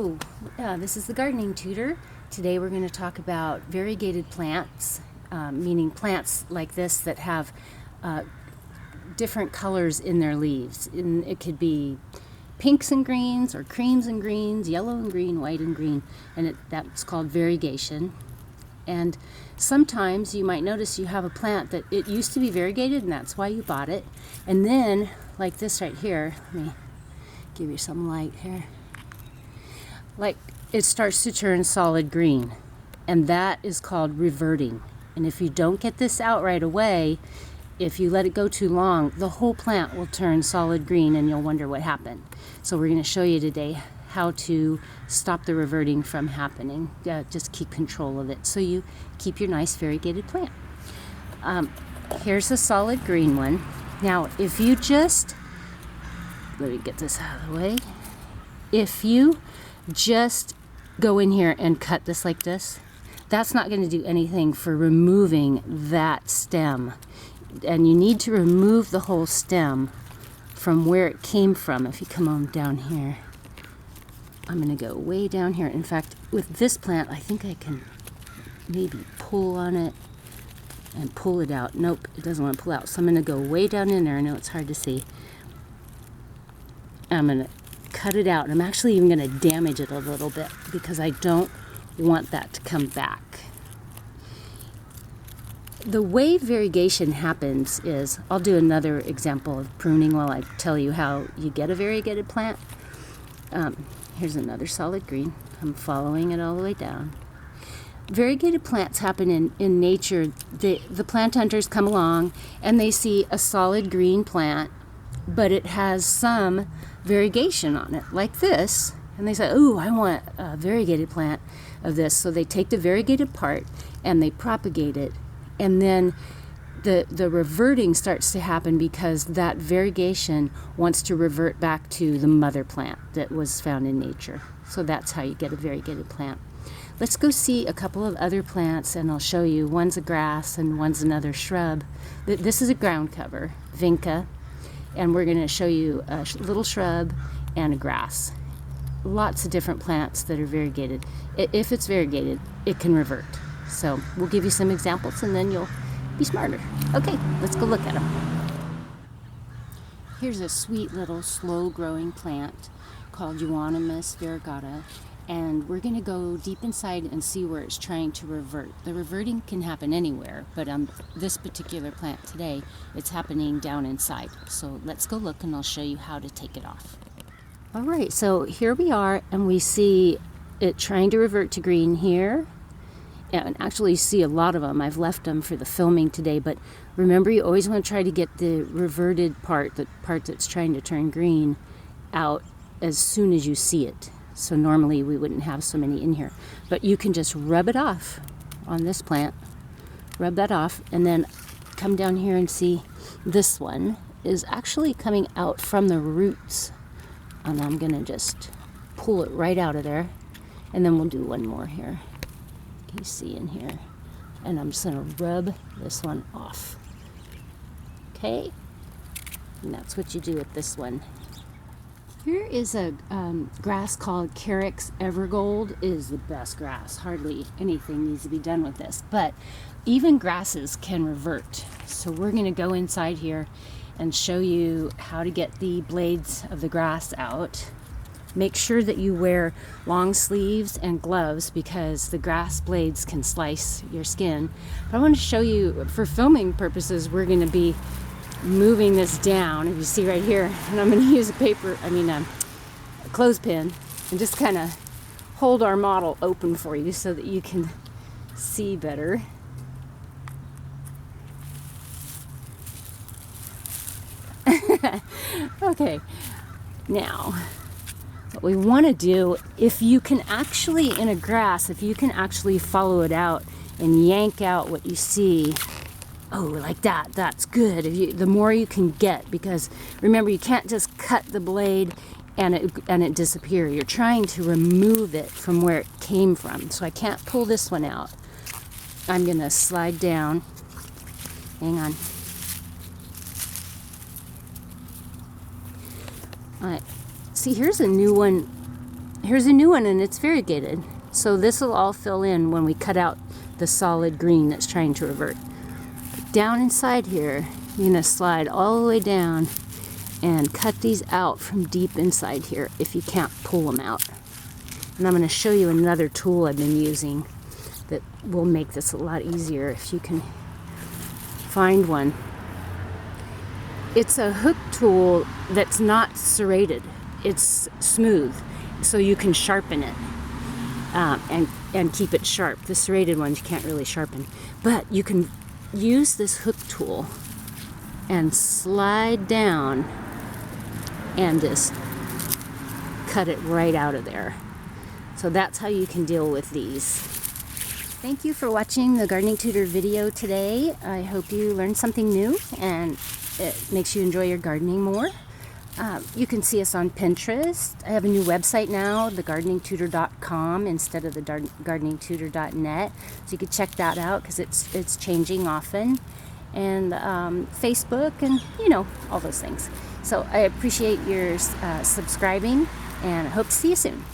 Hello, this is the Gardening Tutor. Today we're going to talk about variegated plants, meaning plants like this that have different colors in their leaves. It could be pinks and greens, or creams and greens, yellow and green, white and green, and that's called variegation. And sometimes you might notice you have a plant that it used to be variegated, and that's why you bought it. And then, like this right here, let me give you some light here. Like, it starts to turn solid green, and that is called reverting. And if you don't get this out right away, if you let it go too long, the whole plant will turn solid green and you'll wonder what happened. So we're going to show you today how to stop the reverting from happening. Just keep control of it so you keep your nice variegated plant. Here's a solid green one. Now, if you just, let me get this out of the way. If you just go in here and cut this like this, that's not going to do anything for removing that stem. And you need to remove the whole stem from where it came from. If you come on down here, I'm going to go way down here. In fact, with this plant, I think I can maybe pull on it and pull it out. Nope, it doesn't want to pull out. So I'm going to go way down in there. I know it's hard to see. I'm going to cut it out. I'm actually even going to damage it a little bit because I don't want that to come back. The way variegation happens is, I'll do another example of pruning while I tell you how you get a variegated plant. Here's another solid green. I'm following it all the way down. Variegated plants happen in nature. The plant hunters come along and they see a solid green plant, but it has some variegation on it, like this, and they say, "Ooh, I want a variegated plant of this." So they take the variegated part and they propagate it, and then the reverting starts to happen because that variegation wants to revert back to the mother plant that was found in nature. So that's how you get a variegated plant. Let's go see a couple of other plants, and I'll show you. One's a grass and one's another shrub. This is a ground cover, vinca. And we're going to show you a little shrub and a grass. Lots of different plants that are variegated. If it's variegated, it can revert. So we'll give you some examples and then you'll be smarter. Okay, let's go look at them. Here's a sweet little slow-growing plant called Euonymus variegata. And we're going to go deep inside and see where it's trying to revert. The reverting can happen anywhere, but on this particular plant today, it's happening down inside. So let's go look and I'll show you how to take it off. All right, so here we are, and we see it trying to revert to green here. And actually, you see a lot of them. I've left them for the filming today, but remember, you always want to try to get the reverted part, the part that's trying to turn green, out as soon as you see it. So normally we wouldn't have so many in here, but you can just rub it off on this plant, rub that off, and then come down here and see this one is actually coming out from the roots. And I'm going to just pull it right out of there, and then we'll do one more here. Can you see in here? And I'm just going to rub this one off. Okay? And that's what you do with this one. Here is a grass called Carex Evergold. It is the best grass. Hardly anything needs to be done with this, but even grasses can revert. So we're going to go inside here and show you how to get the blades of the grass out. Make sure that you wear long sleeves and gloves because the grass blades can slice your skin. But I want to show you, for filming purposes, we're going to be moving this down, if you see right here, and I'm going to use a clothespin, and just kind of hold our model open for you so that you can see better. Okay, now what we want to do, if you can actually, in a grass, if you can actually follow it out and yank out what you see. Oh, like that, that's good. The more you can get, because remember, you can't just cut the blade and it disappear. You're trying to remove it from where it came from. So I can't pull this one out. I'm going to slide down. Hang on. All right. See, here's a new one here's a new one, and it's variegated. So this will all fill in when we cut out the solid green that's trying to revert. Down inside here, you're going to slide all the way down and cut these out from deep inside here if you can't pull them out. And I'm going to show you another tool I've been using that will make this a lot easier if you can find one. It's a hook tool that's not serrated. It's smooth, so you can sharpen it and keep it sharp. The serrated ones you can't really sharpen. But you can use this hook tool and slide down and just cut it right out of there. So that's how you can deal with these. Thank you for watching the Gardening Tutor video today. I hope you learned something new and it makes you enjoy your gardening more. You can see us on Pinterest. I have a new website now, thegardeningtutor.com instead of the gardeningtutor.net. So you can check that out because it's changing often. And Facebook and, all those things. So I appreciate your subscribing and I hope to see you soon.